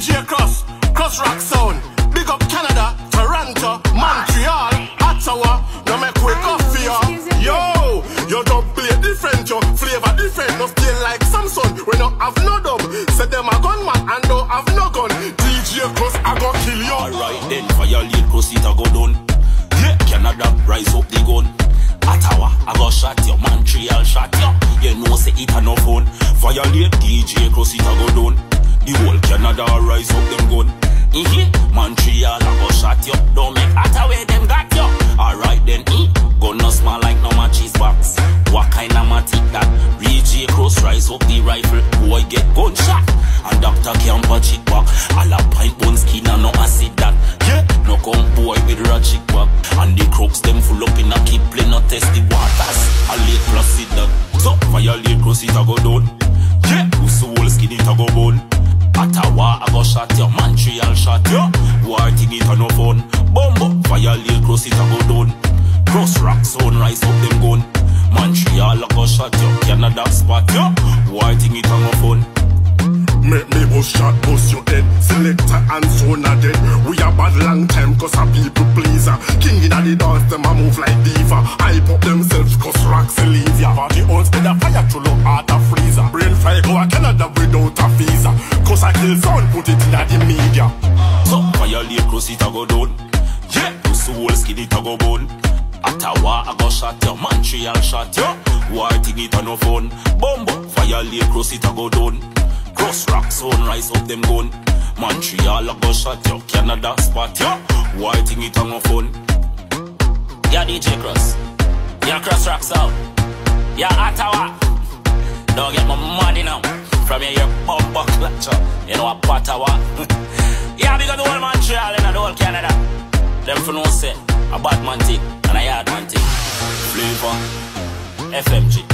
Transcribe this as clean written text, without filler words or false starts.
DJ Cross Rock Sound. Big up Canada, Toronto, Montreal, Ottawa. No make wake up for ya. Yo, you don't play different, yo. Flavor different, no feel like Samson. We don't have no dumb. Say them a gunman and don't have no gun. DJ Cross, I go kill you. Alright then, violate Cross, it a go down. Yeah, Canada, rise up the gun. Ottawa, I go shot you. Montreal, shot you. You know say it a no fun. Violate DJ Cross, it a go down. The whole Canada rise up them gun. Montreal, I go shot you. Don't make Ottawa, them got you. Alright then, gun no small like no matches box. What kind of matic that? DJ Cross rise up the rifle. Boy get gunshot. And doctor can't patch it back. All a pint bone skin and no acid that. Yeah, no come boy with ratchet back. And the crooks them full up in a keep play, no test the waters. I late placid that. So, violate Cross, it a go down. Yeah, who's the whole skin, it a go bone. Ottawa, I go shot you. Montreal shot you. War thing, it a no fun. Bumbo, violate Cross, it a go down. Cross Rock Sound, rise up them gun. Montreal, I go shot you. Canada spot you. War thing, it a no fun. Make me bust shot, bust your head. Selector and Sona dead. We a bad long time cause a people pleaser. King in the dance, them a move like diva. Hype up themselves cause rocks and leave ya. Party on speed a fire to look at a freezer. Brain fire go a Canada without a visa. Cause I kill sound, put it in the media. So violate Cross, it a go down. Yeah, you see whole skin, it a go bone. Ottawa, I go shot you. Montreal shot you. War thing, it a no fun. Bumbo, violate Cross, it a go down. Cross Rock Sound, rise up them gun. Montreal, I go shot you. Canada spot you. Why think it a no fun? Yeah, DJ Cross. Yeah, Cross Rock Sound. Yeah, Ottawa. Don't get my money now. From here, pump buck lecture. You know what, Ottawa. Yeah, because the whole Montreal and the whole Canada. Them for no say, a bad man thing and a yard man thing. Flavor, FMG.